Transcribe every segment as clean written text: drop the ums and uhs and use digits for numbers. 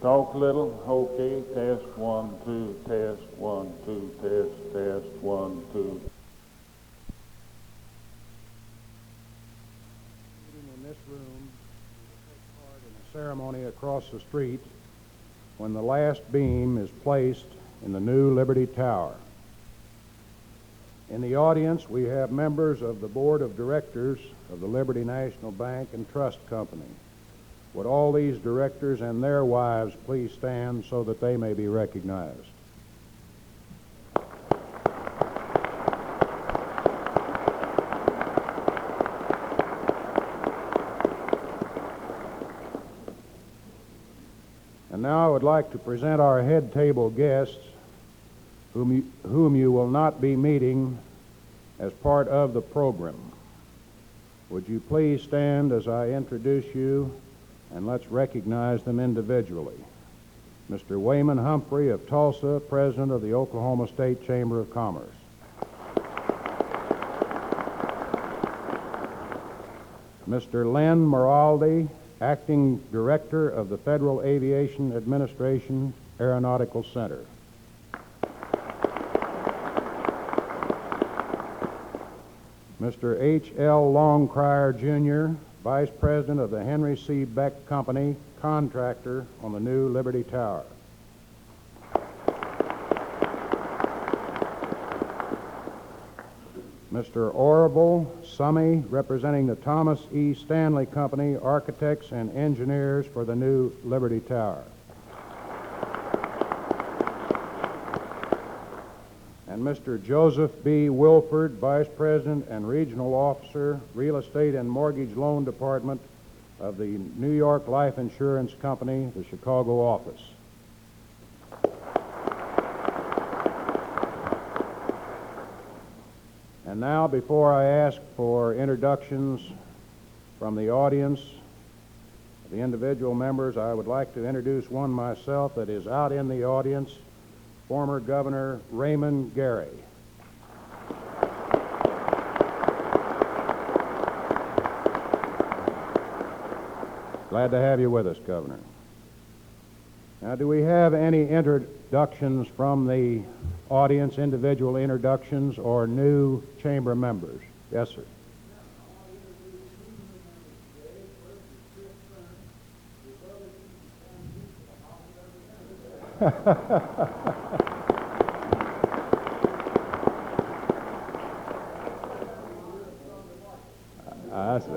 Talk a little. Okay. Test 1, 2. Test 1, 2. Test 1, 2. In this room, we will take part in a ceremony across the street when the last beam is placed in the new Liberty Tower. In the audience, we have members of the Board of Directors of the Liberty National Bank and Trust Company. Would all these directors and their wives please stand so that they may be recognized? And now I would like to present our head table guests, whom you will not be meeting as part of the program. Would you please stand as I introduce you, and let's recognize them individually. Mr. Wayman Humphrey of Tulsa, President of the Oklahoma State Chamber of Commerce. Mr. Len Maraldi, Acting Director of the Federal Aviation Administration Aeronautical Center. Mr. H.L. Longcrier, Jr., Vice President of the Henry C. Beck Company, contractor on the new Liberty Tower. Mr. Orville Summey, representing the Thomas E. Stanley Company, architects and engineers for the new Liberty Tower. And Mr. Joseph B. Wilford, Vice President and Regional Officer, Real Estate and Mortgage Loan Department of the New York Life Insurance Company, the Chicago office. And now, before I ask for introductions from the audience, the individual members, I would like to introduce one myself that is out in the audience, former Governor Raymond Gary. Glad to have you with us, Governor. Now, do we have any introductions from the audience, individual introductions, or new chamber members? Yes, sir. I see.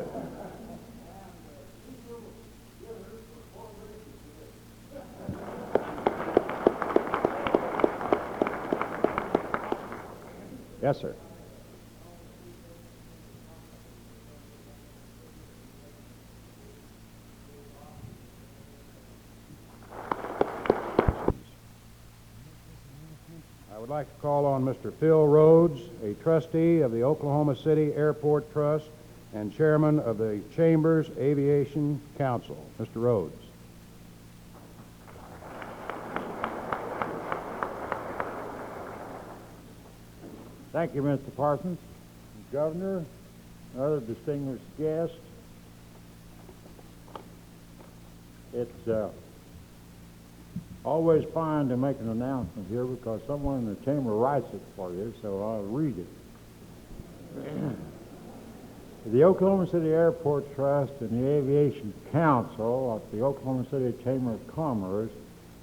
Yes, sir. I would like to call on Mr. Phil Rhodes, a trustee of the Oklahoma City Airport Trust and chairman of the Chamber's Aviation Council. Mr. Rhodes. Thank you, Mr. Parsons. Governor, other distinguished guests, it's always fine to make an announcement here because someone in the chamber writes it for you, so I'll read it. The Oklahoma City Airport Trust and the Aviation Council of the Oklahoma City Chamber of Commerce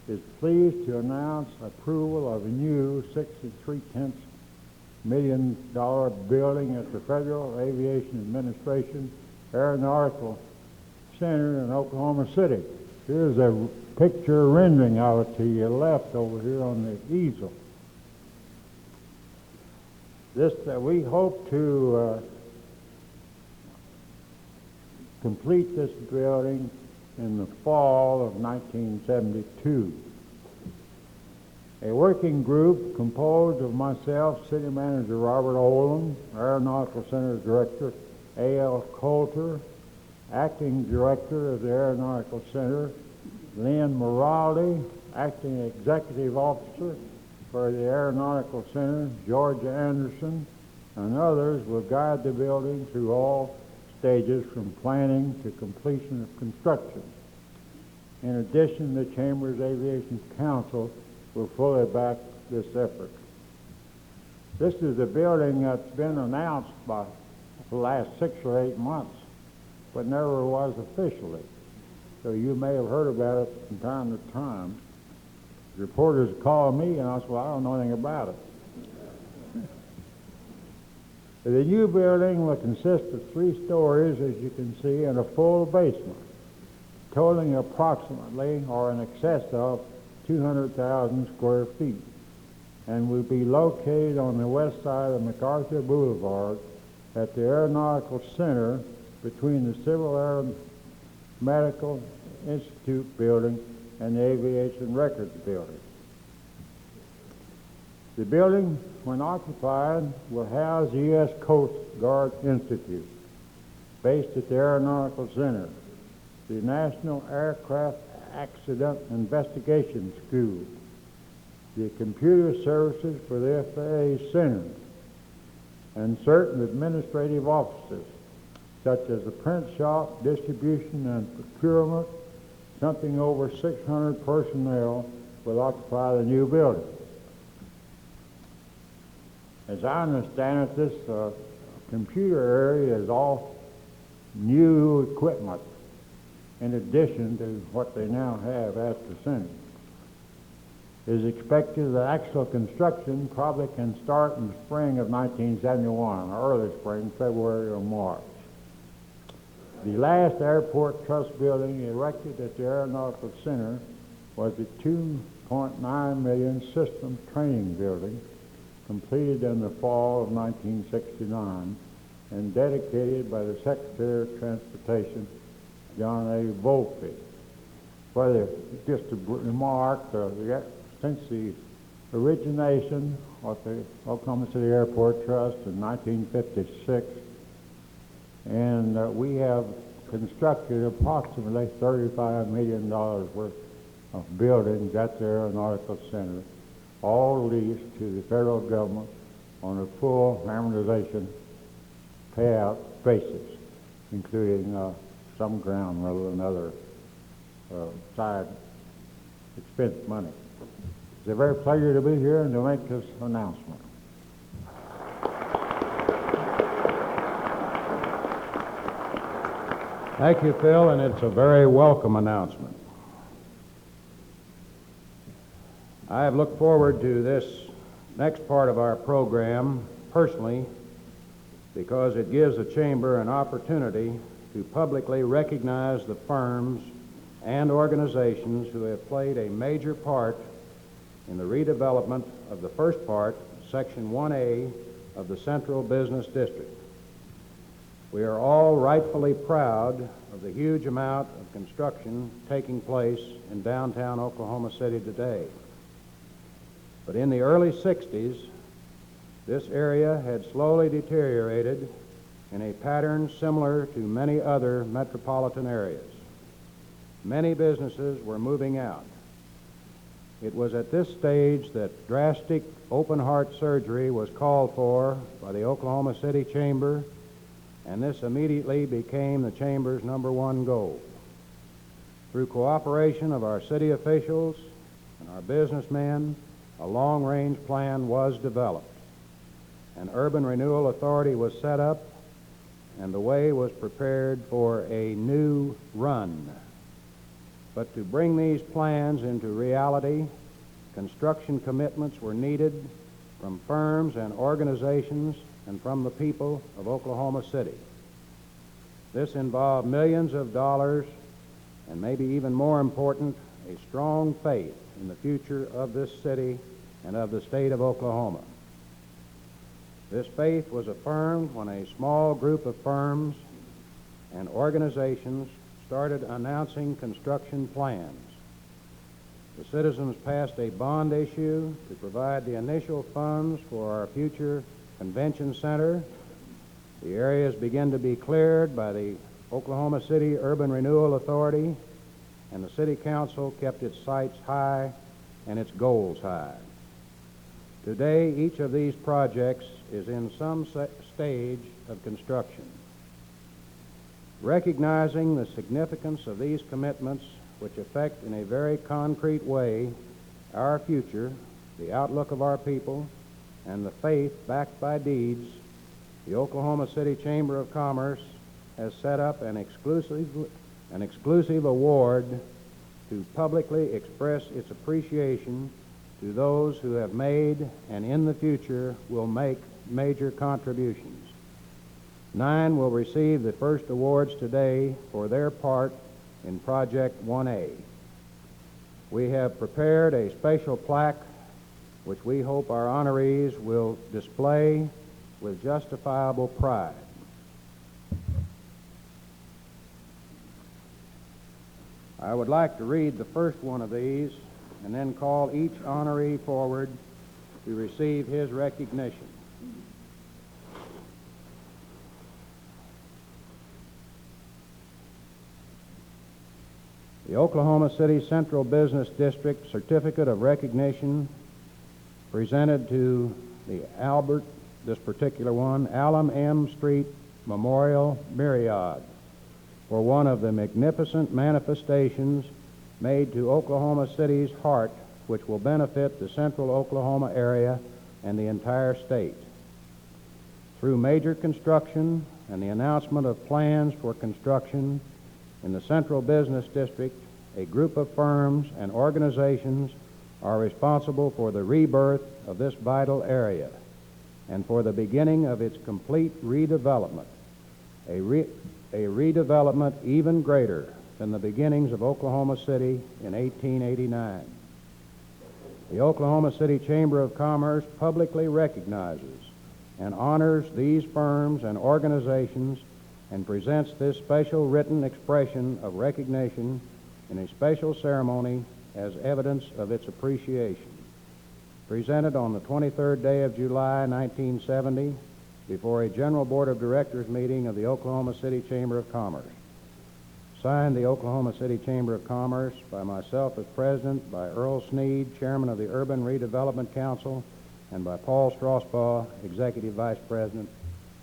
is pleased to announce approval of a new $63 million building at the Federal Aviation Administration Aeronautical Center in Oklahoma City. Here's a picture rendering of it to your left over here on the easel. We hope to complete this building in the fall of 1972. A working group composed of myself, City Manager Robert Olam, Aeronautical Center Director A.L. Coulter, Acting Director of the Aeronautical Center, Len Maraldi, Acting Executive Officer for the Aeronautical Center, George Anderson, and others will guide the building through all stages from planning to completion of construction. In addition, the Chamber's Aviation Council will fully back this effort. This is a building that's been announced by the last 6 or 8 months, but never was officially. So you may have heard about it from time to time. Reporters call me, and I said, well, I don't know anything about it. The new building will consist of 3 stories, as you can see, and a full basement, totaling approximately, or in excess of, 200,000 square feet, and will be located on the west side of MacArthur Boulevard at the Aeronautical Center between the Civil Aeronautical Institute building and the Aviation Records building. The building, when occupied, will house the U.S. Coast Guard Institute, based at the Aeronautical Center, the National Aircraft Accident Investigation School, the computer services for the FAA Center, and certain administrative offices, such as the print shop, distribution, and procurement. Something over 600 personnel will occupy the new building. As I understand it, this computer area is all new equipment in addition to what they now have at the center. It is expected that actual construction probably can start in the spring of 1971, or early spring, February or March. The last airport trust building erected at the Aeronautical Center was the $2.9 million systems training building, completed in the fall of 1969 and dedicated by the Secretary of Transportation, John A. Volpe. Further, just to remark, since the origination of the Oklahoma City Airport Trust in 1956, and we have constructed approximately $35 million worth of buildings at the Aeronautical Center, all leased to the federal government on a full amortization payout basis, including some ground rental and other side expense money. It's a very pleasure to be here and to make this announcement. Thank you, Phil, and it's a very welcome announcement. I have looked forward to this next part of our program personally because it gives the Chamber an opportunity to publicly recognize the firms and organizations who have played a major part in the redevelopment of the first part, Section 1A of the Central Business District. We are all rightfully proud of the huge amount of construction taking place in downtown Oklahoma City today. But in the early 60s, this area had slowly deteriorated in a pattern similar to many other metropolitan areas. Many businesses were moving out. It was at this stage that drastic open-heart surgery was called for by the Oklahoma City Chamber, and this immediately became the Chamber's #1 goal. Through cooperation of our city officials and our businessmen, a long-range plan was developed. An urban renewal authority was set up, and the way was prepared for a new run. But to bring these plans into reality, construction commitments were needed from firms and organizations and from the people of Oklahoma City. This involved millions of dollars, and maybe even more important, a strong faith in the future of this city and of the state of Oklahoma. This faith was affirmed when a small group of firms and organizations started announcing construction plans. The citizens passed a bond issue to provide the initial funds for our future convention center. The areas began to be cleared by the Oklahoma City Urban Renewal Authority, and the City Council kept its sights high and its goals high. Today, each of these projects is in some stage of construction. Recognizing the significance of these commitments, which affect in a very concrete way our future, the outlook of our people, and the faith backed by deeds, the Oklahoma City Chamber of Commerce has set up an exclusive award to publicly express its appreciation to those who have made and in the future will make major contributions. 9 will receive the first awards today for their part in Project 1A. We have prepared a special plaque which we hope our honorees will display with justifiable pride. I would like to read the first one of these and then call each honoree forward to receive his recognition. The Oklahoma City Central Business District Certificate of Recognition presented to the this particular one, Alum M. Street Memorial Myriad, for one of the magnificent manifestations made to Oklahoma City's heart, which will benefit the central Oklahoma area and the entire state. Through major construction and the announcement of plans for construction in the Central Business District, a group of firms and organizations are responsible for the rebirth of this vital area and for the beginning of its complete redevelopment, a redevelopment even greater than the beginnings of Oklahoma City in 1889. The Oklahoma City Chamber of Commerce publicly recognizes and honors these firms and organizations and presents this special written expression of recognition in a special ceremony as evidence of its appreciation. Presented on the 23rd day of July, 1970, before a General Board of Directors meeting of the Oklahoma City Chamber of Commerce. Signed, the Oklahoma City Chamber of Commerce, by myself as President, by Earl Sneed, Chairman of the Urban Redevelopment Council, and by Paul Strasbaugh, Executive Vice President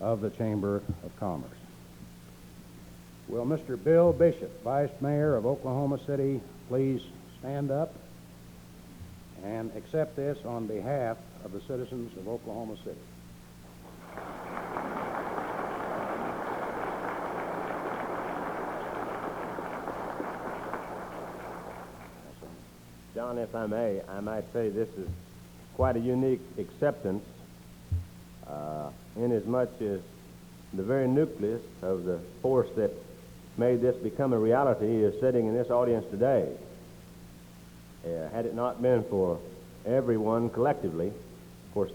of the Chamber of Commerce. Will Mr. Bill Bishop, Vice Mayor of Oklahoma City, please stand up and accept this on behalf of the citizens of Oklahoma City. John, if I may, I might say this is quite a unique acceptance, inasmuch as the very nucleus of the force that made this become a reality is sitting in this audience today. Had it not been for everyone collectively, of course,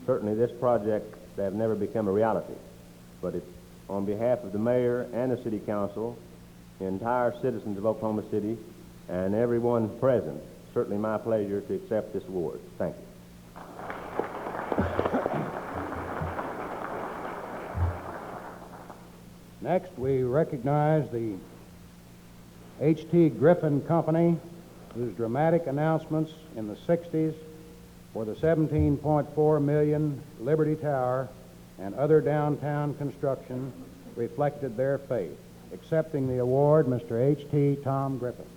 certainly this project would have never become a reality. But it's on behalf of the mayor and the city council, the entire citizens of Oklahoma City, and everyone present, certainly my pleasure to accept this award. Thank you. Next, we recognize the Griffin Company, whose dramatic announcements in the 60s for the $17.4 million Liberty Tower and other downtown construction reflected their faith. Accepting the award, Mr. H.T. Tom Griffin.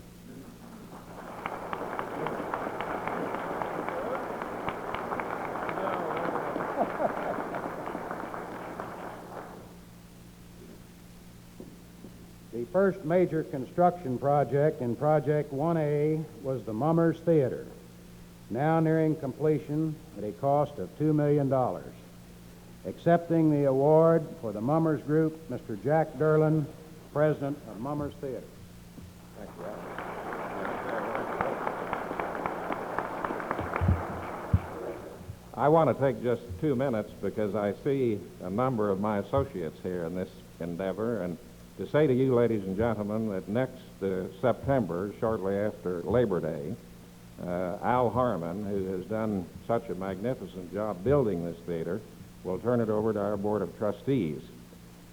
The first major construction project in Project 1A was the Mummers Theater, now nearing completion at a cost of $2 million. Accepting the award for the Mummers Group, Mr. Jack Derlin, President of Mummers Theater. Thank you, I want to take just 2 minutes because I see a number of my associates here in this endeavor, and to say to you, ladies and gentlemen, that next September, shortly after Labor Day, Al Harmon, who has done such a magnificent job building this theater, will turn it over to our Board of Trustees.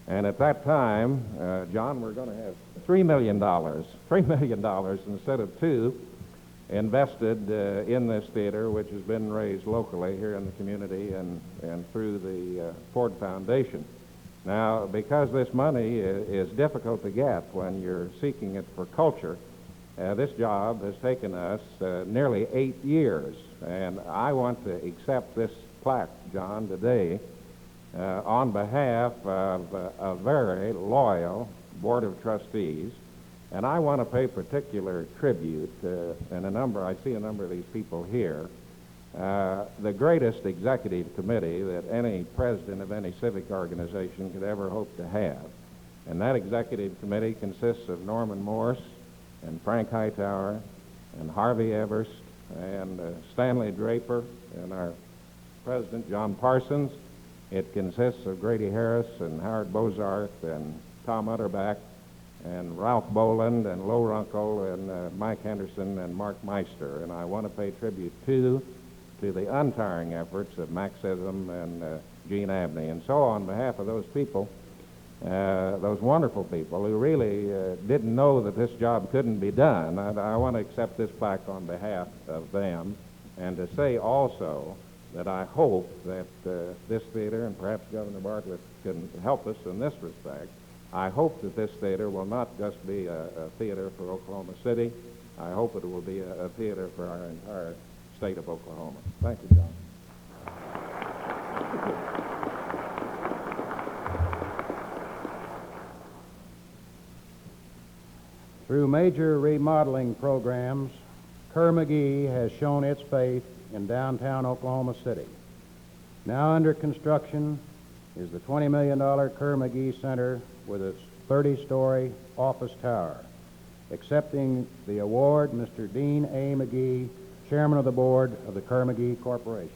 And at that time, John, we're going to have $3 million instead of $2 million invested in this theater, which has been raised locally here in the community and through the Ford Foundation. Now, because this money is difficult to get when you're seeking it for culture, This job has taken us nearly 8 years, and I want to accept this plaque, John, today on behalf of a very loyal Board of Trustees, and I want to pay particular tribute, and I see a number of these people here, the greatest executive committee that any president of any civic organization could ever hope to have. And that executive committee consists of Norman Morse and Frank Hightower and Harvey Everest and Stanley Draper and our president, John Parsons. It consists of Grady Harris and Howard Bozarth and Tom Utterback and Ralph Boland and Lo Runkle and Mike Henderson and Mark Meister. And I want to pay tribute to the untiring efforts of Max Sissom and Gene Abney. And so on behalf of those people, those wonderful people who really didn't know that this job couldn't be done, I want to accept this plaque on behalf of them, and to say also that I hope that this theater, and perhaps Governor Bartlett can help us in this respect, I hope that this theater will not just be a theater for Oklahoma City. I hope it will be a theater for our entire state of Oklahoma. Thank you, John. Through major remodeling programs, Mcgee has shown its faith in downtown Oklahoma City. Now under construction is the $20 million Mcgee Center with its 30-story office tower. Accepting the award, Mr. Dean A. McGee, Chairman of the Board of the Mcgee Corporation.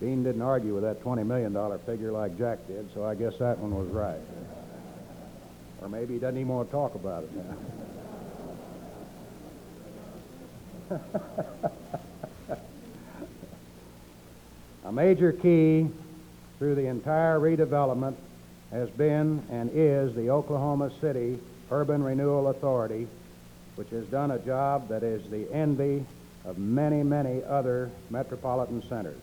Dean didn't argue with that $20 million figure like Jack did, so I guess that one was right. Or maybe he doesn't even want to talk about it now. A major key through the entire redevelopment has been and is the Oklahoma City Urban Renewal Authority, which has done a job that is the envy of many, many other metropolitan centers.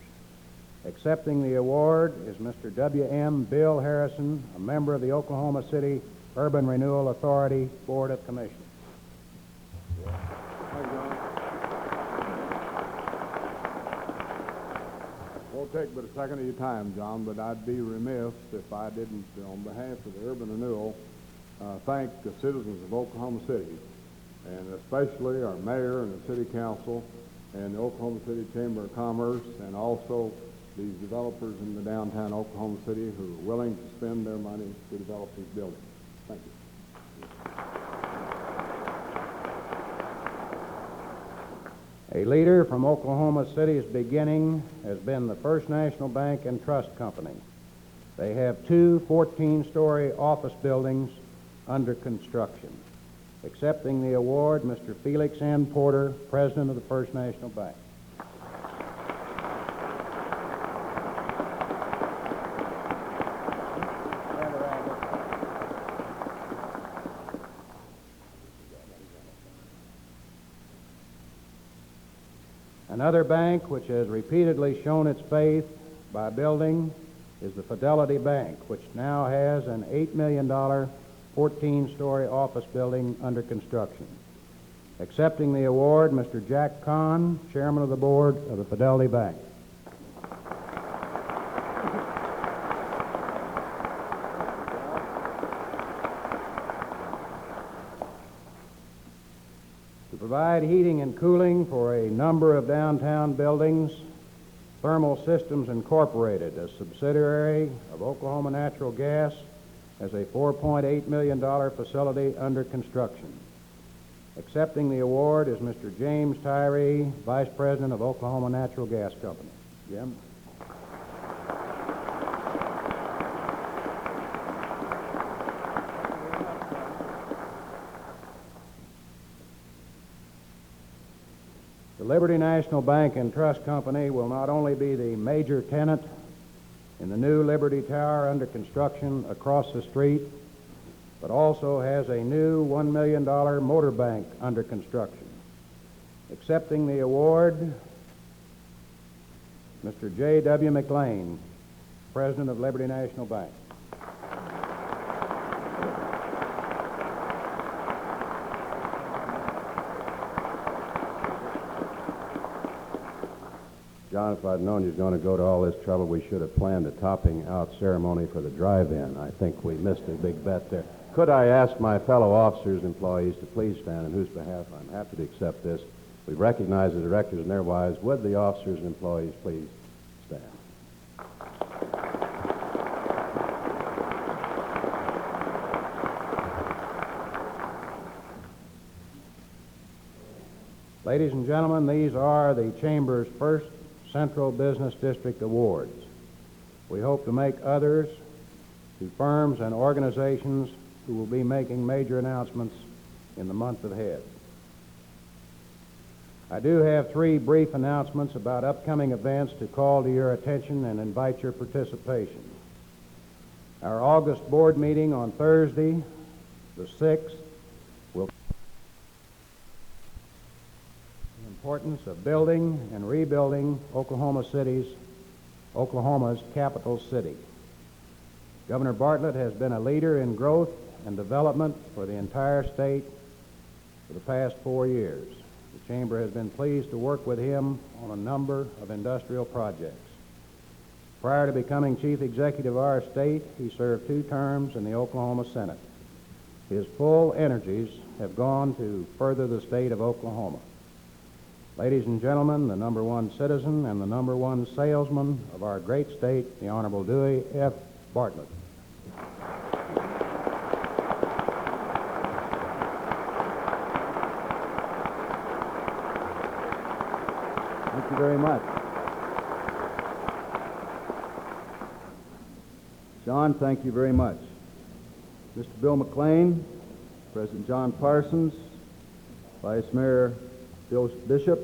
Accepting the award is Mr. W.M. Bill Harrison, a member of the Oklahoma City Urban Renewal Authority Board of Commissioners. Won't take but a second of your time, John, but I'd be remiss if I didn't, on behalf of the Urban Renewal, thank the citizens of Oklahoma City, and especially our mayor and the city council and the Oklahoma City Chamber of Commerce, and also these developers in the downtown Oklahoma City who are willing to spend their money to develop these buildings. Thank you. A leader from Oklahoma City's beginning has been the First National Bank and Trust Company. They have two 14-story office buildings under construction. Accepting the award, Mr. Felix N. Porter, President of the First National Bank. Another bank which has repeatedly shown its faith by building is the Fidelity Bank, which now has an $8 million 14-story office building under construction. Accepting the award, Mr. Jack Kahn, Chairman of the Board of the Fidelity Bank. To provide heating and cooling for a number of downtown buildings, Thermal Systems Incorporated, a subsidiary of Oklahoma Natural Gas, has a $4.8 million facility under construction. Accepting the award is Mr. James Tyree, Vice President of Oklahoma Natural Gas Company. Jim? The Liberty National Bank and Trust Company will not only be the major tenant in the new Liberty Tower under construction across the street, but also has a new $1 million motor bank under construction. Accepting the award Mr. J.W. McLean, President of Liberty National Bank. John, if I'd known you was going to go to all this trouble, we should have planned a topping out ceremony for the drive-in. I think we missed a big bet there. Could I ask my fellow officers and employees to please stand, on whose behalf I'm happy to accept this. We recognize the directors and their wives. Would the officers and employees please stand? Ladies and gentlemen, these are the Chamber's first Central Business District Awards. We hope to make others to firms and organizations who will be making major announcements in the month ahead. I do have 3 brief announcements about upcoming events to call to your attention and invite your participation. Our August board meeting on Thursday, the 6th, will the importance of building and rebuilding Oklahoma's capital city. Governor Bartlett has been a leader in growth and development for the entire state for the past 4 years. The Chamber has been pleased to work with him on a number of industrial projects. Prior to becoming Chief Executive of our state, he served 2 terms in the Oklahoma Senate. His full energies have gone to further the state of Oklahoma. Ladies and gentlemen, the number 1 citizen and the number 1 salesman of our great state, the Honorable Dewey F. Bartlett. Thank you very much. John, thank you very much. Mr. Bill McLean, President John Parsons, Vice Mayor Bill Bishop,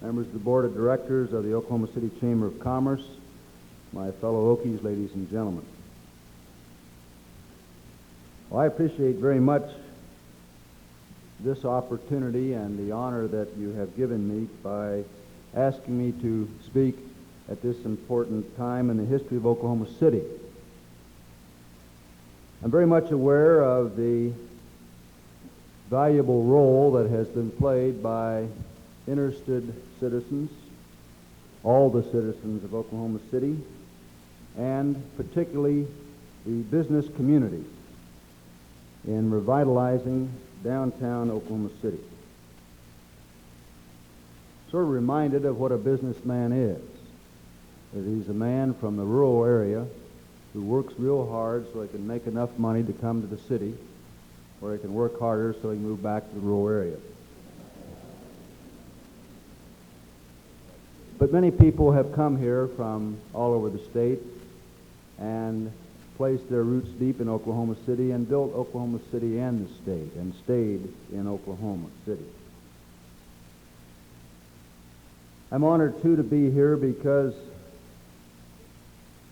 members of the Board of Directors of the Oklahoma City Chamber of Commerce, my fellow Okies, ladies and gentlemen. Well, I appreciate very much this opportunity and the honor that you have given me by asking me to speak at this important time in the history of Oklahoma City. I'm very much aware of the valuable role that has been played by interested citizens, all the citizens of Oklahoma City, and particularly the business community in revitalizing downtown Oklahoma City. Sort of reminded of what a businessman is. That he's a man from the rural area who works real hard so he can make enough money to come to the city, or he can work harder so he can move back to the rural area. But many people have come here from all over the state and placed their roots deep in Oklahoma City and built Oklahoma City and the state and stayed in Oklahoma City. I'm honored, too, to be here because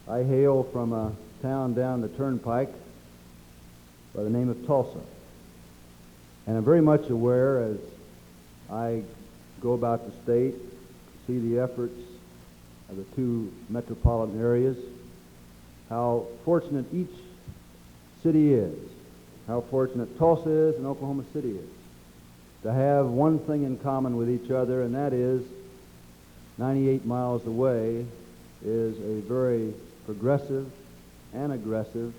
I hail from a town down the turnpike by the name of Tulsa. And I'm very much aware as I go about the state, see the efforts of the 2 metropolitan areas, how fortunate each city is, how fortunate Tulsa is and Oklahoma City is, to have one thing in common with each other, and that is 98 miles away is a very progressive and aggressive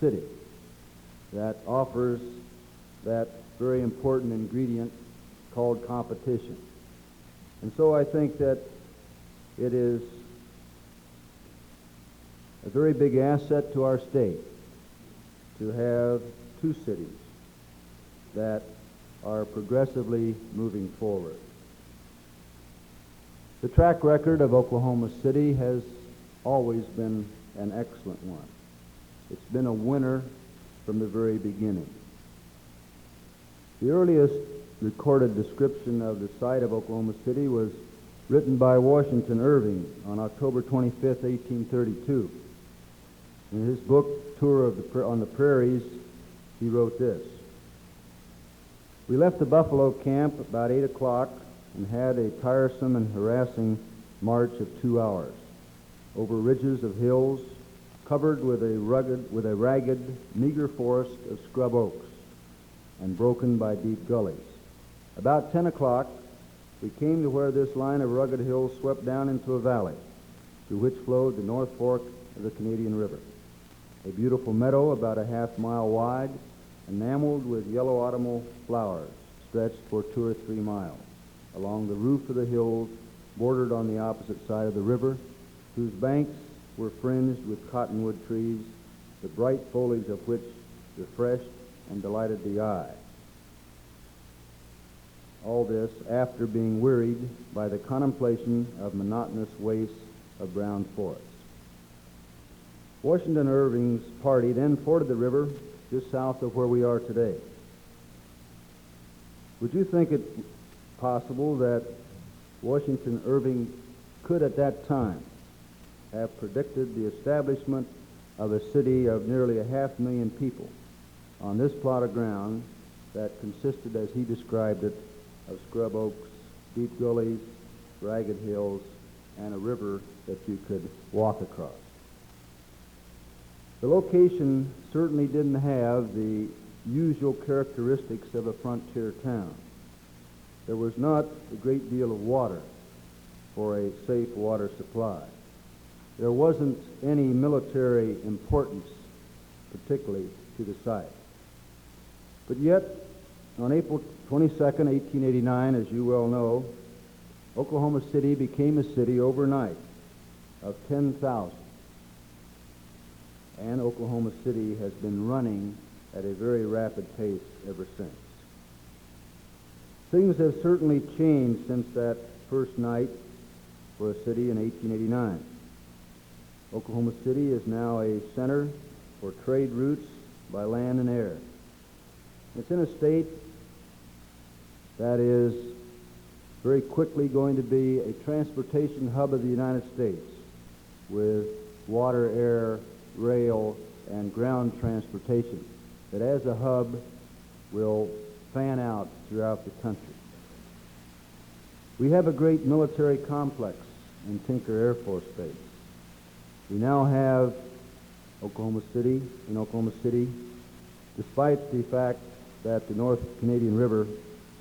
city that offers that very important ingredient called competition. And so I think that it is a very big asset to our state to have 2 cities that are progressively moving forward. The track record of Oklahoma City has always been an excellent one. It's been a winner from the very beginning. The earliest recorded description of the site of Oklahoma City was written by Washington Irving on October 25th, 1832. In his book, Tour on the Prairies, he wrote this: "We left the buffalo camp about 8 o'clock and had a tiresome and harassing march of 2 hours over ridges of hills covered with a ragged, meager forest of scrub oaks and broken by deep gullies. About 10 o'clock, we came to where this line of rugged hills swept down into a valley through which flowed the North Fork of the Canadian River, a beautiful meadow about a half-mile wide, enameled with yellow autumnal flowers, stretched for 2 or 3 miles along the roof of the hills, bordered on the opposite side of the river, whose banks were fringed with cottonwood trees, the bright foliage of which refreshed and delighted the eye. All this after being wearied by the contemplation of monotonous wastes of brown forests. Washington Irving's party then forded the river just south of where we are today. Would you think it possible that Washington Irving could at that time have predicted the establishment of a city of nearly 500,000 people on this plot of ground that consisted, as he described it, of scrub oaks, deep gullies, ragged hills, and a river that you could walk across? The location certainly didn't have the usual characteristics of a frontier town. There was not a great deal of water for a safe water supply. There wasn't any military importance, particularly to the site. But yet, on April 22nd, 1889, as you well know, Oklahoma City became a city overnight of 10,000. And Oklahoma City has been running at a very rapid pace ever since. Things have certainly changed since that first night for a city in 1889. Oklahoma City is now a center for trade routes by land and air. It's in a state that is very quickly going to be a transportation hub of the United States with water, air, rail, and ground transportation that as a hub will fan out throughout the country. We have a great military complex in Tinker Air Force Base. We now have Oklahoma City, despite the fact that the North Canadian River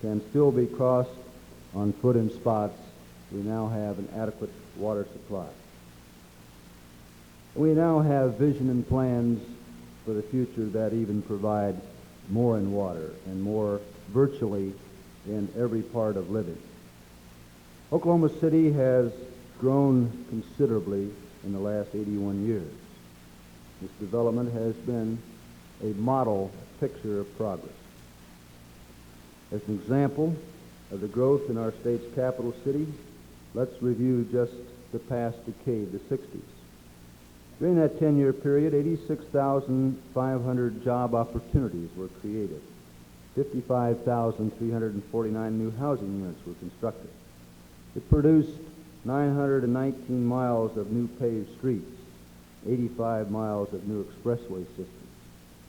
can still be crossed on foot in spots, we now have an adequate water supply. We now have vision and plans for the future that even provide more in water and more virtually in every part of living. Oklahoma City has grown considerably in the last 81 years. This development has been a model picture of progress. As an example of the growth in our state's capital city, let's review just the past decade, the 60s. During that 10-year period, 86,500 job opportunities were created. 55,349 new housing units were constructed. It produced 919 miles of new paved streets, 85 miles of new expressway systems,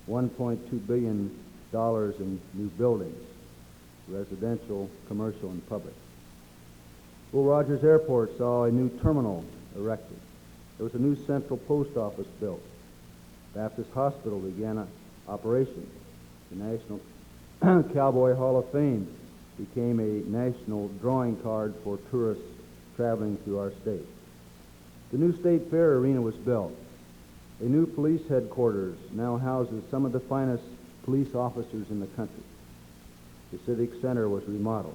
$1.2 billion in new buildings, residential, commercial, and public. Will Rogers Airport saw a new terminal erected. There was a new central post office built. Baptist Hospital began operations. The National Cowboy Hall of Fame became a national drawing card for tourists traveling through our state. The new State Fair Arena was built. A new police headquarters now houses some of the finest police officers in the country. The Civic Center was remodeled.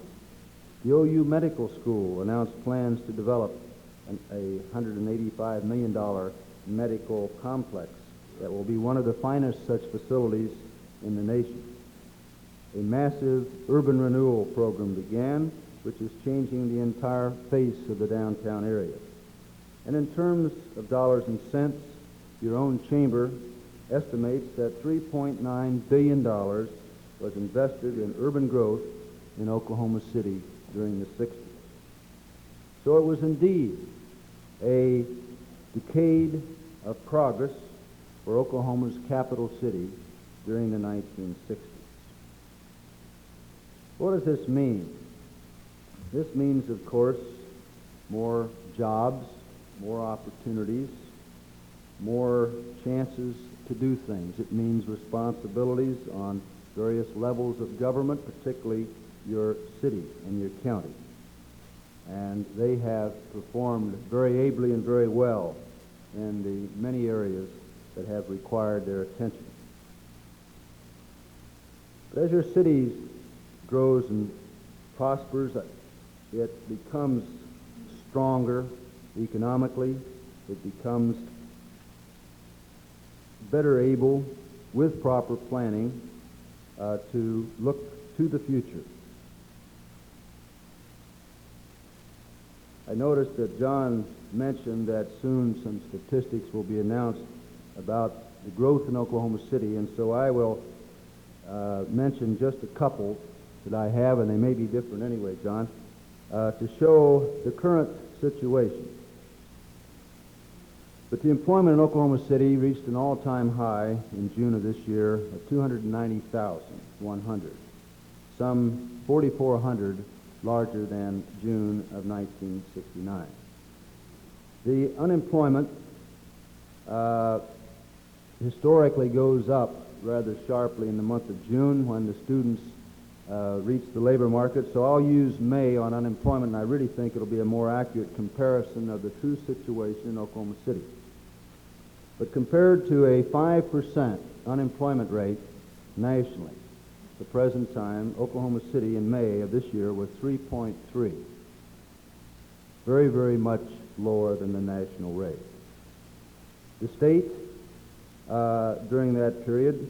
The OU Medical School announced plans to develop a $185 million medical complex that will be one of the finest such facilities in the nation. A massive urban renewal program began, which is changing the entire face of the downtown area. And in terms of dollars and cents, your own chamber estimates that $3.9 billion was invested in urban growth in Oklahoma City during the 60s. So it was indeed a decade of progress for Oklahoma's capital city during the 1960s. What does this mean? This means, of course, more jobs, more opportunities, more chances to do things. It means responsibilities on various levels of government, particularly your city and your county. And they have performed very ably and very well in the many areas that have required their attention. But as your city grows and prospers, it becomes stronger economically. It becomes better able, with proper planning, to look to the future. I noticed that John mentioned that soon some statistics will be announced about the growth in Oklahoma City, and so I will mention just a couple that I have, and they may be different anyway, John, to show the current situation. But the employment in Oklahoma City reached an all-time high in June of this year of 290,100, some 4,400 larger than June of 1969. The unemployment historically goes up rather sharply in the month of June when the students reach the labor market. So I'll use May on unemployment, and I really think it'll be a more accurate comparison of the true situation in Oklahoma City. But compared to a 5% unemployment rate nationally, at the present time, Oklahoma City in May of this year was 3.3. Very, very much lower than the national rate. The state, during that period,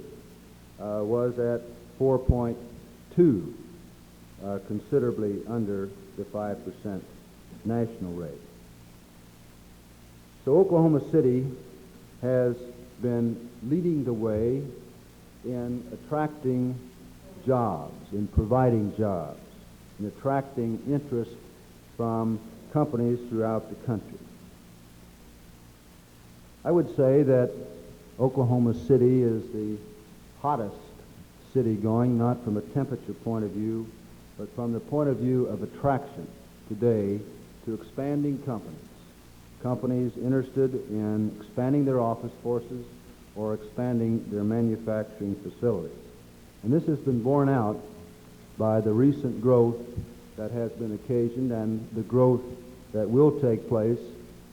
was at 4.2, considerably under the 5% national rate. So Oklahoma City has been leading the way in attracting jobs, in providing jobs, in attracting interest from companies throughout the country. I would say that Oklahoma City is the hottest city going, not from a temperature point of view, but from the point of view of attraction today to expanding companies. Companies interested in expanding their office forces or expanding their manufacturing facilities. And this has been borne out by the recent growth that has been occasioned and the growth that will take place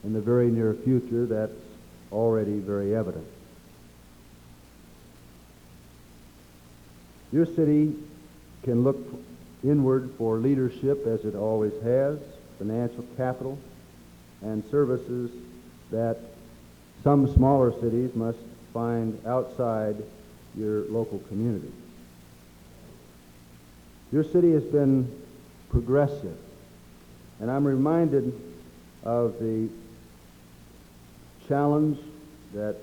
in the very near future that's already very evident. Your city can look inward for leadership, as it always has, financial capital, and services that some smaller cities must find outside your local community. Your city has been progressive, and I'm reminded of the challenge that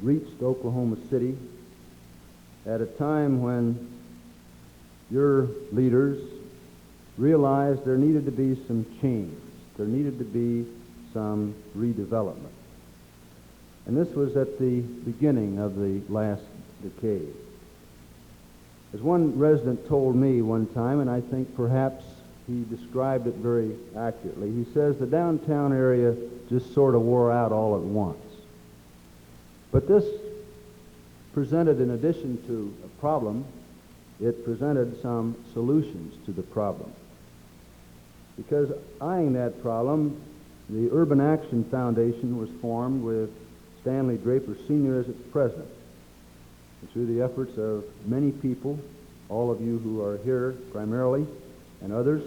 reached Oklahoma City at a time when your leaders realized there needed to be some change. There needed to be some redevelopment. And this was at the beginning of the last decade. As one resident told me one time, and I think perhaps he described it very accurately, he says the downtown area just sort of wore out all at once. But this presented, in addition to a problem, it presented some solutions to the problem. Because eyeing that problem, the Urban Action Foundation was formed with Stanley Draper Sr. as its president. And through the efforts of many people, all of you who are here primarily, and others,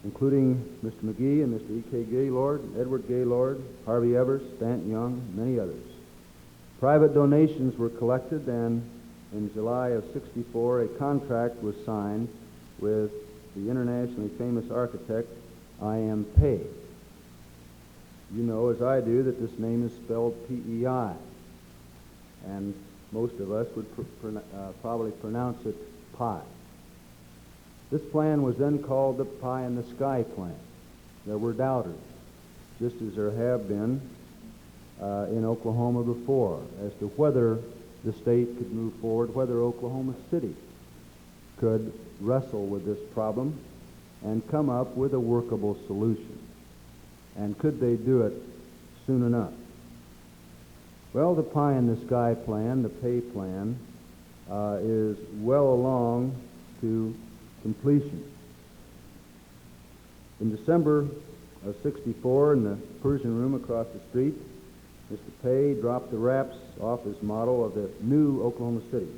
including Mr. McGee and Mr. E.K. Gaylord, Edward Gaylord, Harvey Evers, Stanton Young, many others. Private donations were collected, and in July of '64, a contract was signed with the internationally famous architect I.M. Pei. You know, as I do, that this name is spelled P-E-I, and most of us would probably pronounce it pie. This plan was then called the Pie in the Sky Plan. There were doubters, just as there have been in Oklahoma before, as to whether the state could move forward, whether Oklahoma City could wrestle with this problem and come up with a workable solution. And could they do it soon enough? Well, the pie in the sky plan, the pay plan, is well along to completion. In December of '64, in the Persian room across the street, Mr. Pay dropped the wraps off his model of the new Oklahoma City.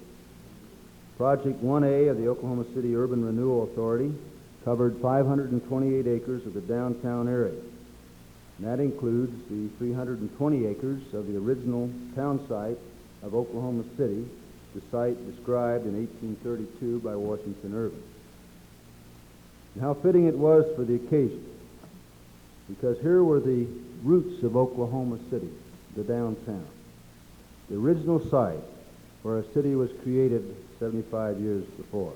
Project 1A of the Oklahoma City Urban Renewal Authority covered 528 acres of the downtown area. And that includes the 320 acres of the original town site of Oklahoma City, the site described in 1832 by Washington Irving. And how fitting it was for the occasion, because here were the roots of Oklahoma City, the downtown, the original site where a city was created 75 years before.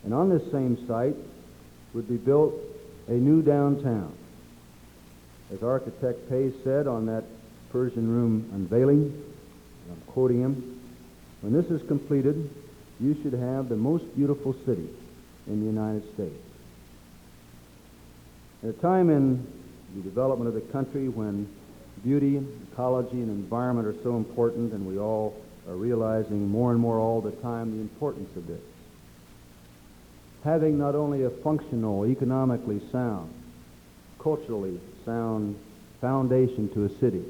And on this same site would be built a new downtown. As architect Pay said on that Persian room unveiling, and I'm quoting him, "When this is completed, you should have the most beautiful city in the United States." At a time in the development of the country when beauty, ecology, and environment are so important, and we all are realizing more and more all the time the importance of this, having not only a functional, economically sound, culturally sound foundation to a city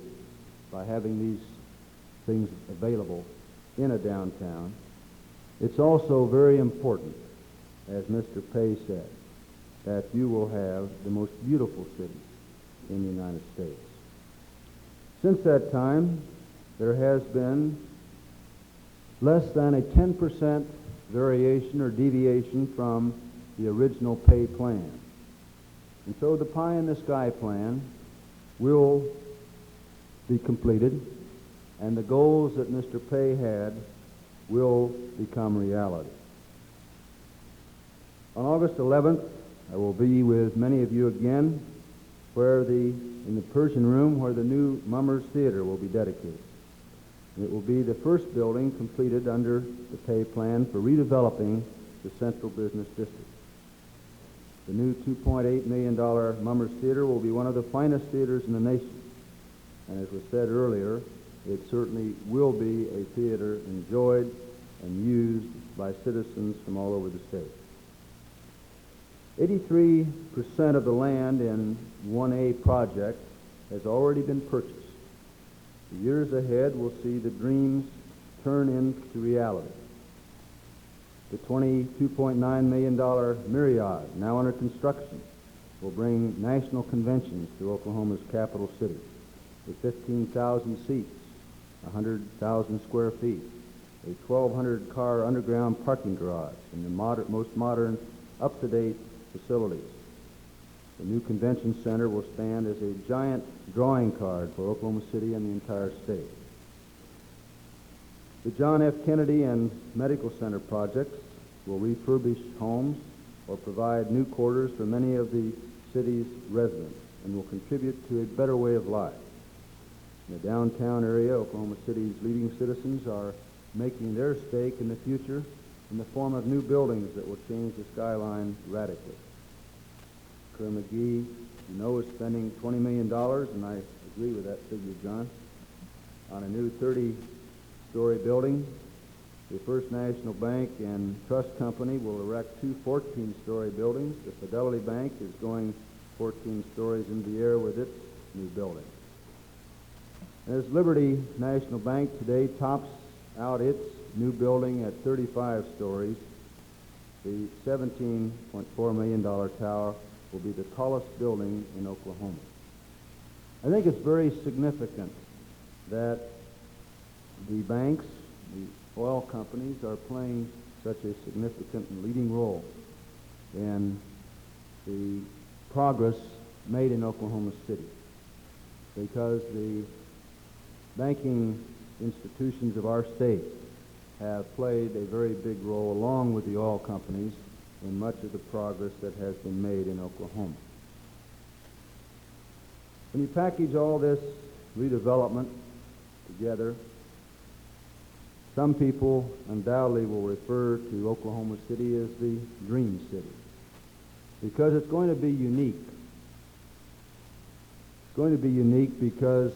by having these things available in a downtown, it's also very important, as Mr. Pay said, that you will have the most beautiful city in the United States. Since that time, there has been less than a 10% variation or deviation from the original Pay plan. And so the pie in the sky plan will be completed, and the goals that Mr. Pay had will become reality. On August 11th, I will be with many of you again in the Persian room where the new Mummers Theater will be dedicated. It will be the first building completed under the Pay plan for redeveloping the Central Business District. The new $2.8 million Mummers Theater will be one of the finest theaters in the nation. And as was said earlier, it certainly will be a theater enjoyed and used by citizens from all over the state. 83% of the land in 1A project has already been purchased. The years ahead will see the dreams turn into reality. The $22.9 million Myriad, now under construction, will bring national conventions to Oklahoma's capital city with 15,000 seats, 100,000 square feet, a 1,200-car underground parking garage, and the most modern, up-to-date facilities. The new convention center will stand as a giant drawing card for Oklahoma City and the entire state. The John F. Kennedy and Medical Center projects will refurbish homes or provide new quarters for many of the city's residents and will contribute to a better way of life. In the downtown area, Oklahoma City's leading citizens are making their stake in the future in the form of new buildings that will change the skyline radically. Kerr Mcgee, you know, is spending $20 million, and I agree with that figure, John, on a new 30-story building. The First National Bank and Trust Company will erect two 14-story buildings. The Fidelity Bank is going 14 stories into the air with its new building. As Liberty National Bank today tops out its new building at 35 stories, the $17.4 million tower will be the tallest building in Oklahoma. I think it's very significant that the banks, the oil companies, are playing such a significant and leading role in the progress made in Oklahoma City, because the banking institutions of our state have played a very big role, along with the oil companies, in much of the progress that has been made in Oklahoma. When you package all this redevelopment together, some people undoubtedly will refer to Oklahoma City as the Dream City. because it's going to be unique. It's going to be unique because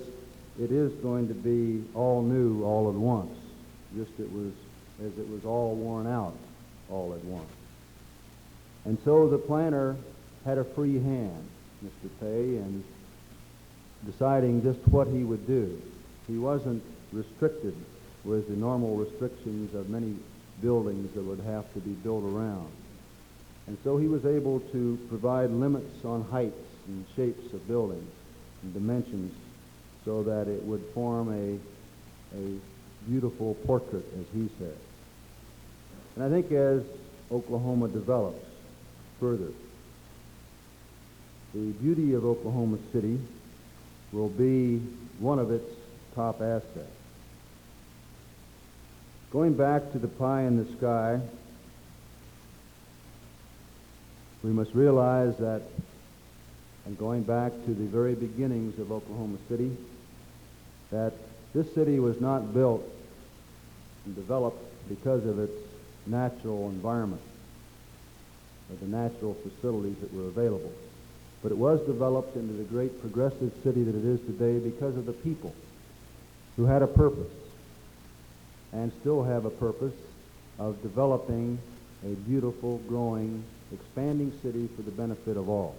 it is going to be all new all at once, just as it was all worn out all at once. And so the planner had a free hand, Mr. Pay, in deciding just what he would do. He wasn't restricted with the normal restrictions of many buildings that would have to be built around. And so he was able to provide limits on heights and shapes of buildings and dimensions so that it would form a beautiful portrait, as he said. And I think as Oklahoma develops further, the beauty of Oklahoma City will be one of its top assets. Going back to the pie in the sky, we must realize that, and going back to the very beginnings of Oklahoma City, that this city was not built and developed because of its natural environment or the natural facilities that were available. But it was developed into the great progressive city that it is today because of the people who had a purpose and still have a purpose of developing a beautiful, growing, expanding city for the benefit of all.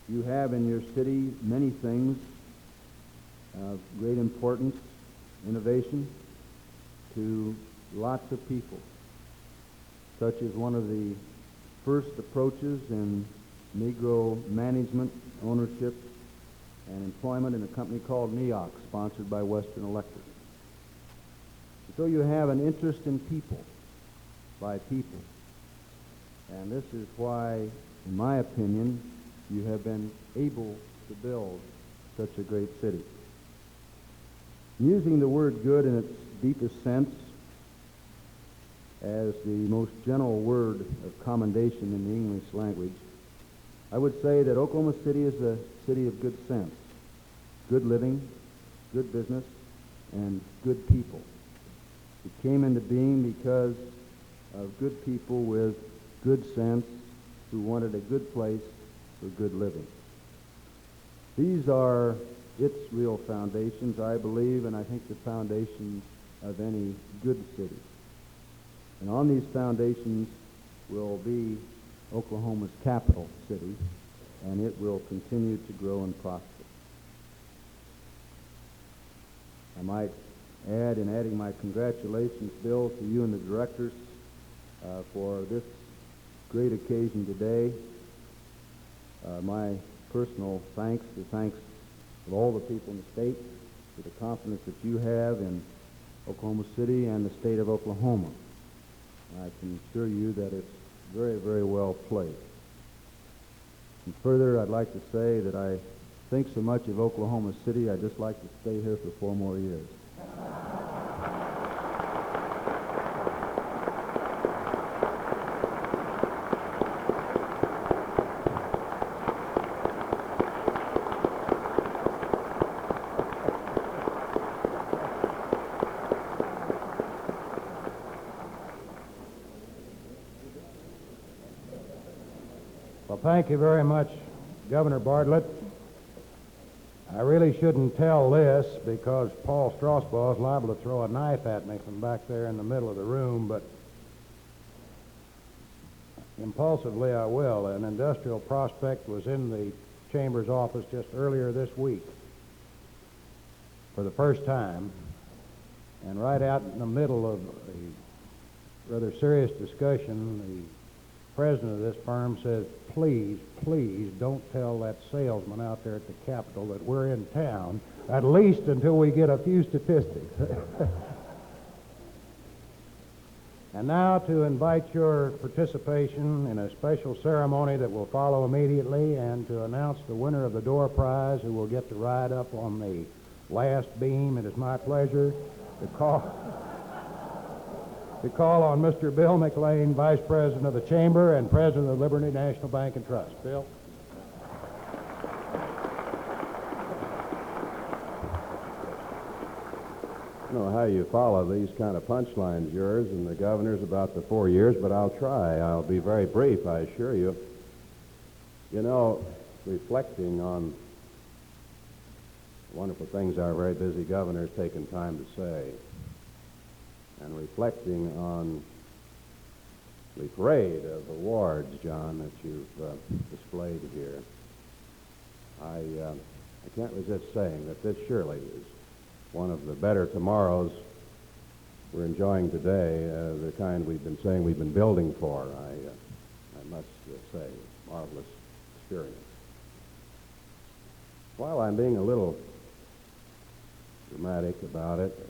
You have in your city many things of great importance, innovation, to lots of people, such as one of the first approaches in Negro management, ownership, and employment in a company called NEOX, sponsored by Western Electric. So you have an interest in people, by people. And this is why, in my opinion, you have been able to build such a great city. Using the word good in its deepest sense as the most general word of commendation in the English language, I would say that Oklahoma City is a city of good sense, good living, good business, and good people. It came into being because of good people with good sense who wanted a good place for good living. These are its real foundations, I believe, and I think the foundations of any good city. And on these foundations will be Oklahoma's capital city, and it will continue to grow and prosper. I might add, in adding my congratulations, Bill, to you and the directors for this great occasion today. My personal thanks, the thanks of all the people in the state for the confidence that you have in Oklahoma City and the state of Oklahoma. I can assure you that it's very, very well played. And further, I'd like to say that I think so much of Oklahoma City, I'd just like to stay here for 4 more years. Well, thank you very much, Governor Bartlett. I really shouldn't tell this because Paul Strasbaugh is liable to throw a knife at me from back there in the middle of the room, but impulsively I will. An industrial prospect was in the Chamber's office just earlier this week for the first time, and right out in the middle of a rather serious discussion, the president of this firm says, please, please don't tell that salesman out there at the Capitol that we're in town, at least until we get a few statistics. And now to invite your participation in a special ceremony that will follow immediately and to announce the winner of the door prize who will get to ride up on the last beam. It is my pleasure to call on Mr. Bill McLean, Vice President of the Chamber and President of Liberty National Bank and Trust. Bill? don't know how you follow these kind of punchlines, yours and the governor's about the 4 years, but I'll try. I'll be very brief, I assure you. You know, reflecting on wonderful things our very busy governor's taken time to say, and reflecting on the parade of awards, John, that you've displayed here, I can't resist saying that this surely is one of the better tomorrows we're enjoying today, the kind we've been saying we've been building for. I must say, marvelous experience. While I'm being a little dramatic about it,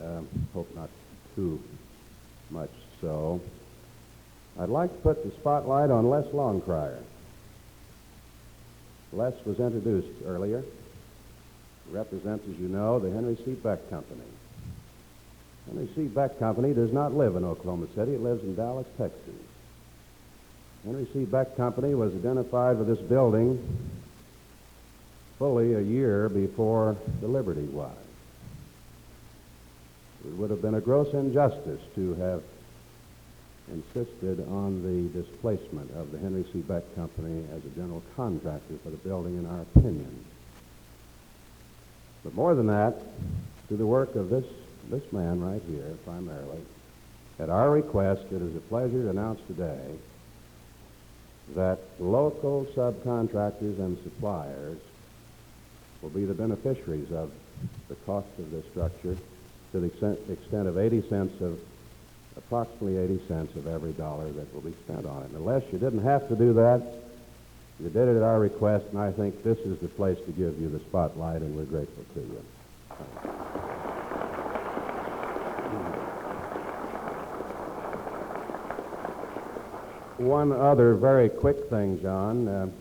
hope not too much so, I'd like to put the spotlight on Les Longcrier. Les was introduced earlier. He represents, as you know, the Henry C. Beck Company. Henry C. Beck Company does not live in Oklahoma City. It lives in Dallas, Texas. Henry C. Beck Company was identified with this building fully a year before the Liberty was. It would have been a gross injustice to have insisted on the displacement of the Henry C. Beck Company as a general contractor for the building, in our opinion. But more than that, through the work of this man right here, primarily, at our request, it is a pleasure to announce today that local subcontractors and suppliers will be the beneficiaries of the cost of this structure to the extent of 80 cents of, approximately 80 cents of every dollar that will be spent on it. Unless you didn't have to do that, you did it at our request, and I think this is the place to give you the spotlight, and we're grateful to you. One other very quick thing, John.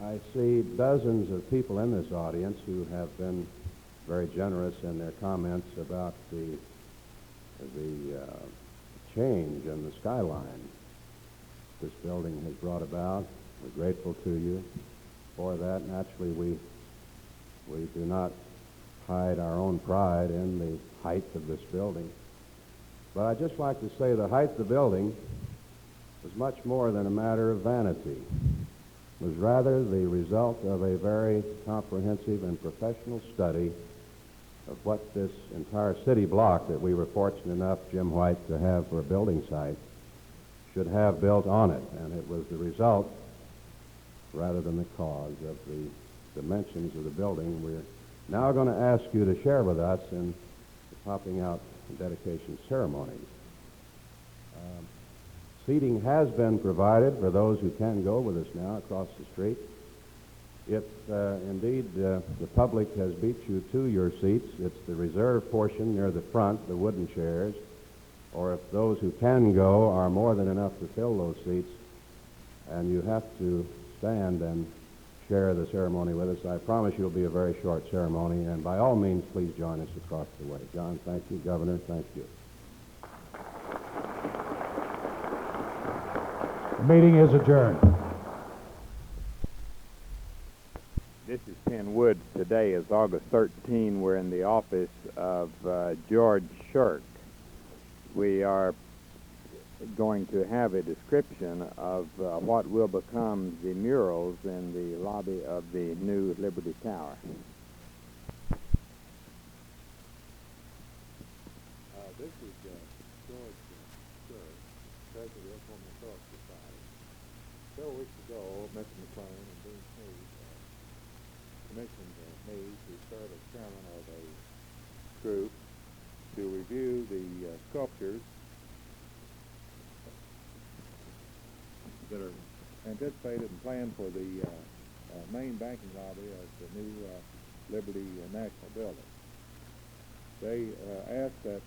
I see dozens of people in this audience who have been very generous in their comments about the change in the skyline this building has brought about. We're grateful to you for that. Naturally, we do not hide our own pride in the height of this building. But I'd just like to say the height of the building was much more than a matter of vanity. It was rather the result of a very comprehensive and professional study of what this entire city block that we were fortunate enough, Jim White, to have for a building site should have built on it. And it was the result, rather than the cause, of the dimensions of the building. We're now going to ask you to share with us in the popping out dedication ceremonies. Seating has been provided for those who can go with us now across the street. If indeed the public has beat you to your seats, it's the reserved portion near the front, the wooden chairs, or if those who can go are more than enough to fill those seats, and you have to stand and share the ceremony with us, I promise you it'll be a very short ceremony, and by all means, please join us across the way. John, thank you. Governor, thank you. The meeting is adjourned. This is Penn Woods. Today is August 13. We're in the office of George Shirk. We are going to have a description of what will become the murals in the lobby of the new Liberty Tower. This is George Shirk, President of the Oklahoma Historical Society. Several weeks ago, Mr. McLean and Dean Hayes commissioned me to serve as chairman of a group to review the sculptures that are anticipated and planned for the main banking lobby of the new Liberty National Building. They asked that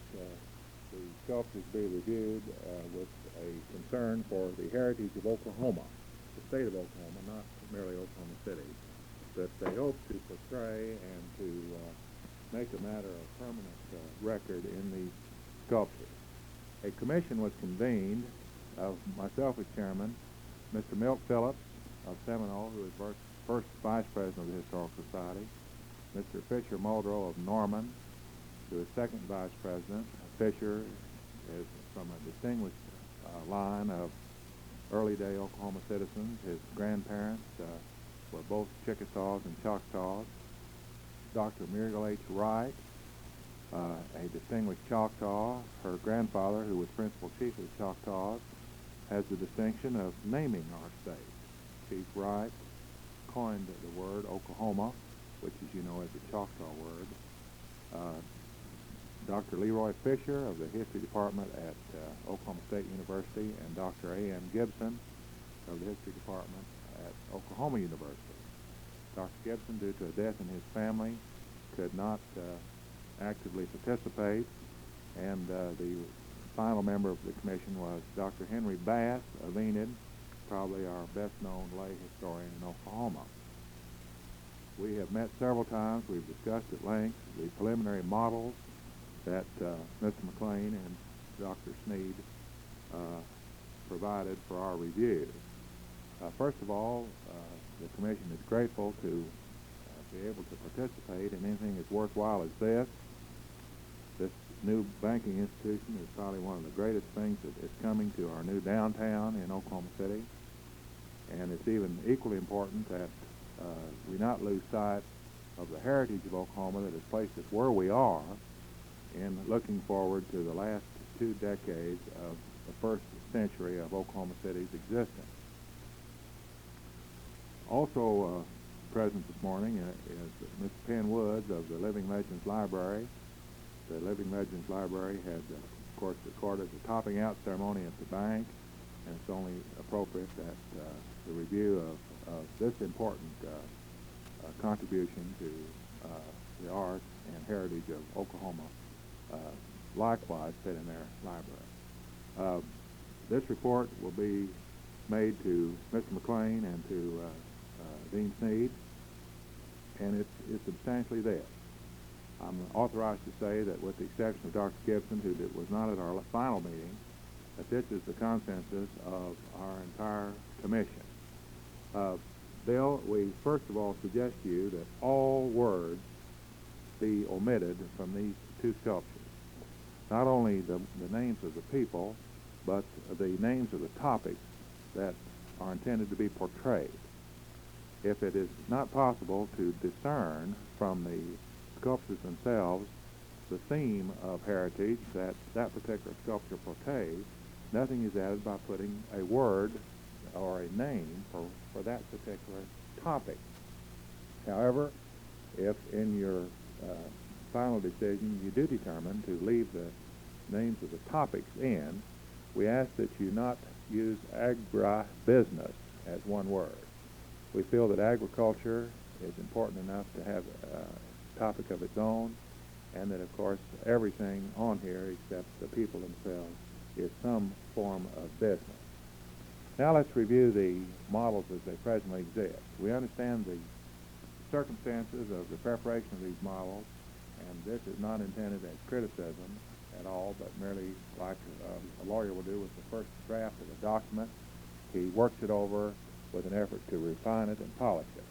the sculptures be reviewed with a concern for the heritage of Oklahoma, the state of Oklahoma, not merely Oklahoma City, that they hope to portray and to make a matter of permanent record in the sculptures. A commission was convened of myself as chairman, Mr. Milt Phillips of Seminole, who is first vice president of the Historical Society, Mr. Fisher Muldrow of Norman, to his second vice president. Fisher is from a distinguished line of early-day Oklahoma citizens. His grandparents were both Chickasaws and Choctaws. Dr. Muriel H. Wright, a distinguished Choctaw. Her grandfather, who was principal chief of the Choctaws, has the distinction of naming our state. Chief Wright coined the word Oklahoma, which, as you know, is a Choctaw word. Dr. Leroy Fisher of the History Department at Oklahoma State University, and Dr. A.M. Gibson of the History Department at Oklahoma University. Dr. Gibson, due to a death in his family, could not actively participate, and the final member of the commission was Dr. Henry Bass of Enid, probably our best-known lay historian in Oklahoma. We have met several times. We've discussed at length the preliminary models that Mr. McLean and Dr. Sneed provided for our review. First of all, the Commission is grateful to be able to participate in anything as worthwhile as this. This new banking institution is probably one of the greatest things that is coming to our new downtown in Oklahoma City. And it's even equally important that we not lose sight of the heritage of Oklahoma that has placed us where we are in looking forward to the last 2 decades of the first century of Oklahoma City's existence. Also present this morning is Mr. Penn Woods of the Living Legends Library. The Living Legends Library had, of course, recorded the topping out ceremony at the bank, and it's only appropriate that the review of this important contribution to the art and heritage of Oklahoma likewise fit in their library. This report will be made to Mr. McLean and to Dean Sneed, and it's substantially this. I'm authorized to say that with the exception of Dr. Gibson, who was not at our final meeting, that this is the consensus of our entire commission. Bill, we first of all suggest to you that all words be omitted from these 2 sculptures. Not only the names of the people, but the names of the topics that are intended to be portrayed. If it is not possible to discern from the sculptures themselves the theme of heritage that that particular sculpture portrays, nothing is added by putting a word or a name for that particular topic. However, if in your final decision you do determine to leave the names of the topics in, we ask that you not use agribusiness as one word. We feel that agriculture is important enough to have a topic of its own, and that, of course, everything on here except the people themselves is some form of business. Now let's review the models as they presently exist. We understand the circumstances of the preparation of these models, and this is not intended as criticism at all, but merely like a lawyer will do with the first draft of a document. He works it over with an effort to refine it and polish it.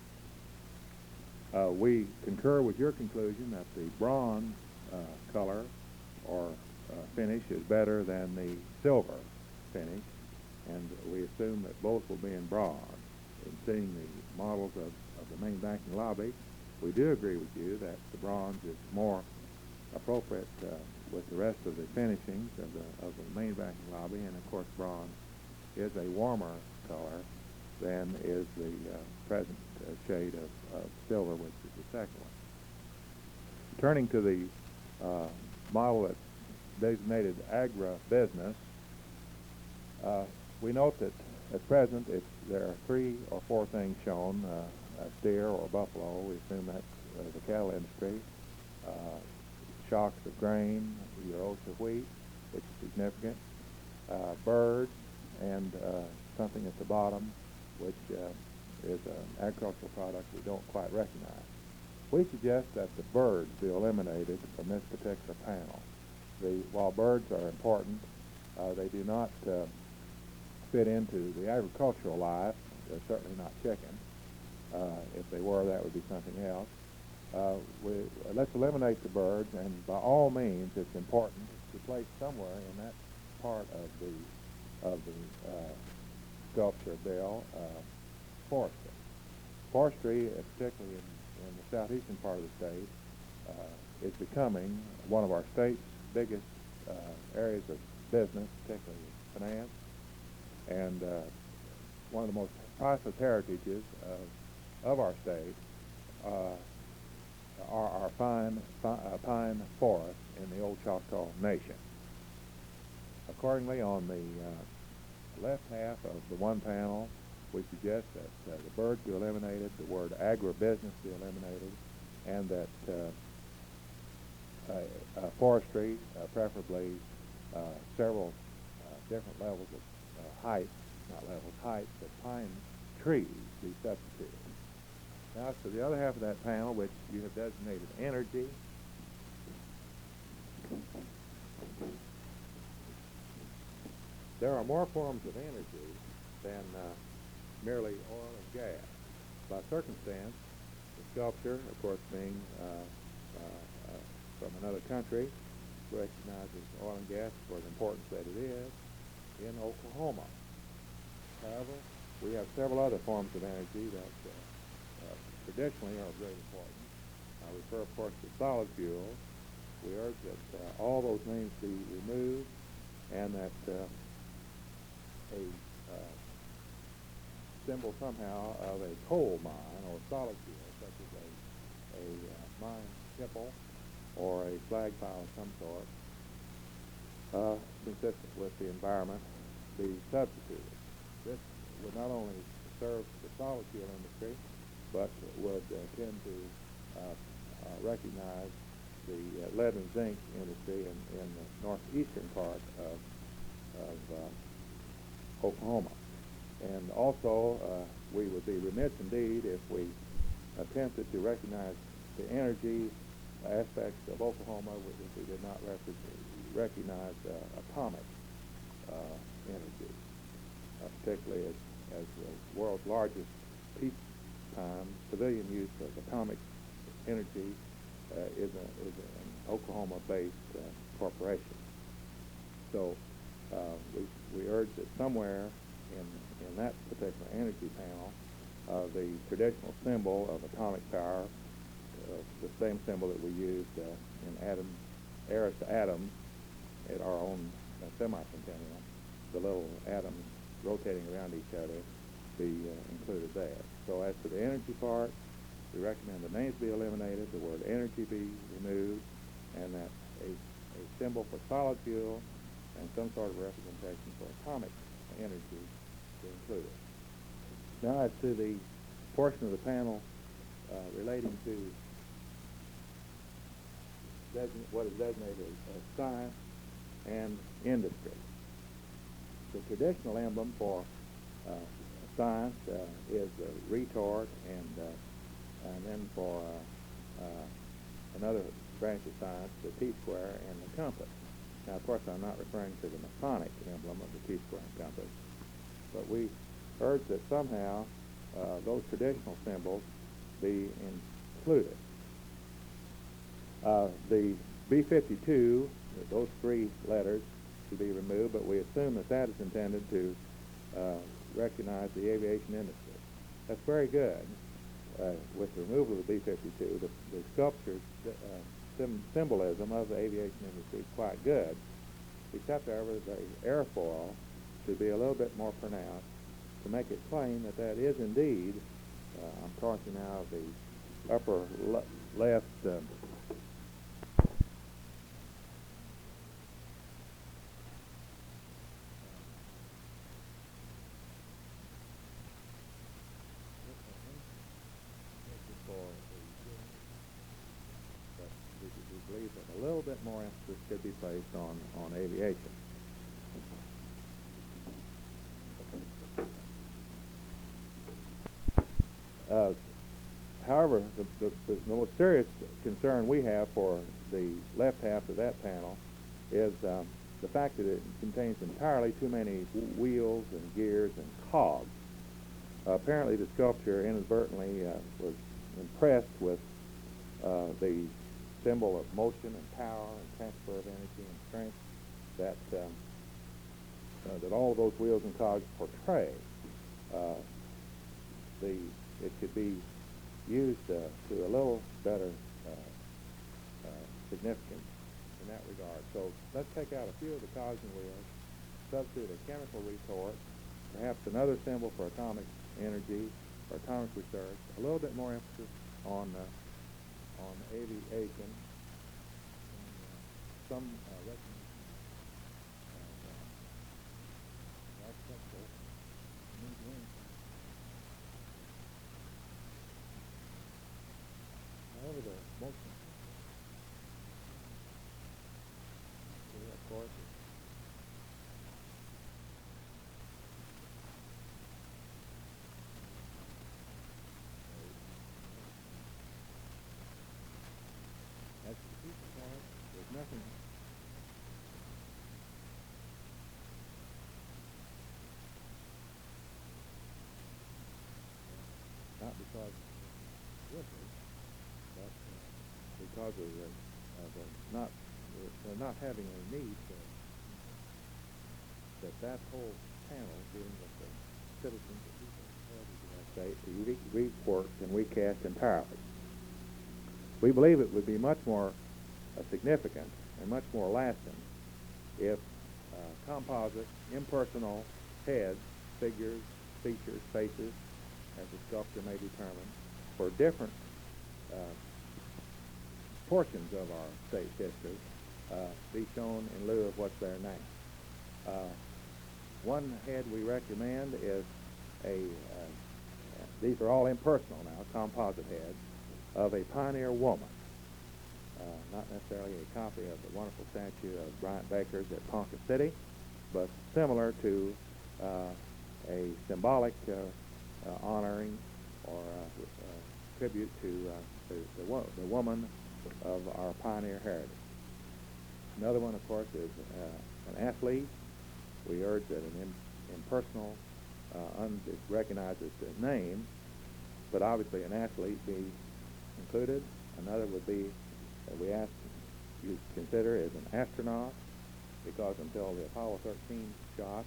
We concur with your conclusion that the bronze color or finish is better than the silver finish, and we assume that both will be in bronze. In seeing the models of the main banking lobby, we do agree with you that the bronze is more appropriate with the rest of the finishings of the main banking lobby, and of course bronze is a warmer color than is the present shade of silver, which is the second one. Turning to the model that's designated agribusiness, we note that at present there are 3 or 4 things shown: a steer or buffalo, we assume that's the cattle industry, shocks of grain, your oats of wheat, which is significant, birds, and something at the bottom, which is an agricultural product we don't quite recognize. We suggest that the birds be eliminated from this particular panel. While birds are important, they do not fit into the agricultural life. They're certainly not chicken. If they were, that would be something else. let's eliminate the birds, and by all means, it's important to place somewhere in that part of the sculpture bill forestry. Forestry, particularly in the southeastern part of the state, is becoming one of our state's biggest areas of business, particularly finance, and one of the most priceless heritages of our state are our pine forests in the old Choctaw Nation. Accordingly, on the left half of the one panel, we suggest that the birds be eliminated, the word agribusiness be eliminated, and that forestry, preferably several different levels of height, but pine trees be substituted. Now, to the other half of that panel, which you have designated energy, there are more forms of energy than merely oil and gas. By circumstance, the sculpture, of course, being from another country, recognizes oil and gas for the importance that it is in Oklahoma. However, we have several other forms of energy that traditionally are very important. I refer, of course, to solid fuels. We urge that all those names be removed and that a symbol somehow of a coal mine or solid fuel, such as a mine tipple or a flag pile of some sort, consistent with the environment, be substituted. This would not only serve the solid fuel industry, but would tend to recognize the lead and zinc industry in the northeastern part of Oklahoma. And also, we would be remiss indeed if we attempted to recognize the energy aspects of Oklahoma if we did not recognize atomic energy, particularly as the world's largest peacetime civilian use of atomic energy is an Oklahoma-based corporation. So we urge that somewhere in that particular energy panel, the traditional symbol of atomic power, the same symbol that we used in eras to atoms at our own semi-centennial, the little atoms rotating around each other, be included there. So as to the energy part, we recommend the names be eliminated, the word energy be removed, and that a symbol for solid fuel and some sort of representation for atomic energy be included. Now as to the portion of the panel relating to what is designated as science and industry. The traditional emblem for science is the retort, and then for another branch of science, the T-square and the compass. Now, of course, I'm not referring to the Masonic emblem of the T-square and compass, but we urge that somehow those traditional symbols be included. The B-52, those three letters, to be removed, but we assume that that is intended to recognize the aviation industry. That's very good. With the removal of the B-52, the sculpture's symbolism of the aviation industry is quite good, except, however, the airfoil should be a little bit more pronounced to make it plain that that is indeed, I'm talking now of the upper left believe that a little bit more emphasis should be placed on aviation. However, the most serious concern we have for the left half of that panel is the fact that it contains entirely too many wheels and gears and cogs. Apparently the sculpture inadvertently was impressed with the symbol of motion and power and transfer of energy and strength that that all of those wheels and cogs portray. It could be used to a little better significance in that regard. So let's take out a few of the cogs and wheels, substitute a chemical retort, perhaps another symbol for atomic energy or atomic research, a little bit more emphasis on aviation, and some recognition of architectural engineering. However, the motion, of course, that's the people part. There's nothing. Not because of but because of not having a need that whole panel dealing with the citizens of our state to rework and recast entirely. We believe it would be much more significant and much more lasting if composite, impersonal heads, figures, features, faces, as the sculptor may determine, for different portions of our state's history be shown in lieu of what's there now. One head we recommend is these are all impersonal now, composite heads, of a pioneer woman. Not necessarily a copy of the wonderful statue of Bryant Baker's at Ponca City, but similar to a symbolic honoring or tribute to the woman of our pioneer heritage. Another one, of course, is an athlete. We urge that an impersonal, it recognizes the name, but obviously an athlete be included. Another would be, we ask you to consider, is an astronaut, because until the Apollo 13 shot,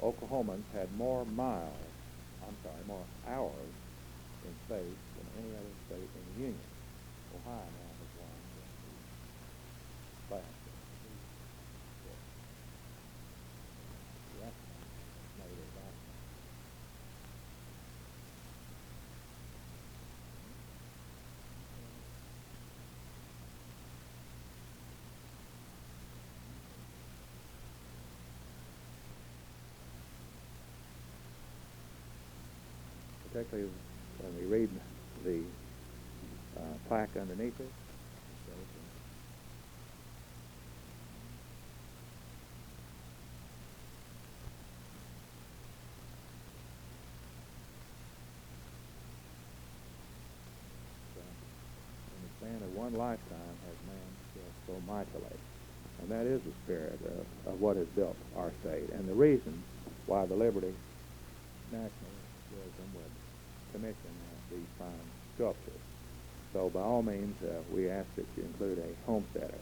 Oklahomans had more hours in space than any other state in the Union. Ohio now has won the last. Particularly when we read the plaque underneath it. In the span of one lifetime has man built so mightily. And that is the spirit of what has built our state, and the reason why the Liberty National Tourism would commission these fine sculptures. So by all means, we ask that you include a homesteader.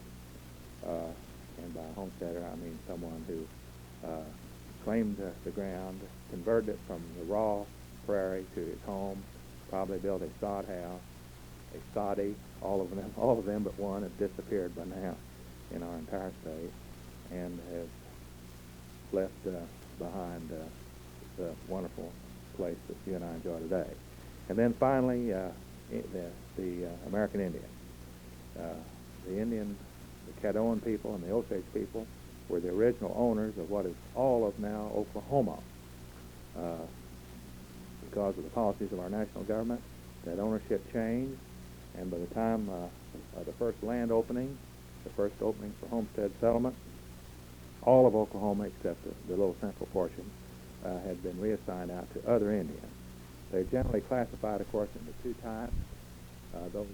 And by homesteader, I mean someone who claimed the ground, converted it from the raw prairie to his home, probably built a sod house, a soddy. All of them but one have disappeared by now in our entire state, and have left behind the wonderful place that you and I enjoy today. And then finally, the American Indian. The Indian, the Caddoan people and the Osage people were the original owners of what is all of now Oklahoma. Because of the policies of our national government, that ownership changed, and by the time of the first land opening, the first opening for homestead settlement, all of Oklahoma except the little central portion had been reassigned out to other Indians. They're generally classified, of course, into two types. Those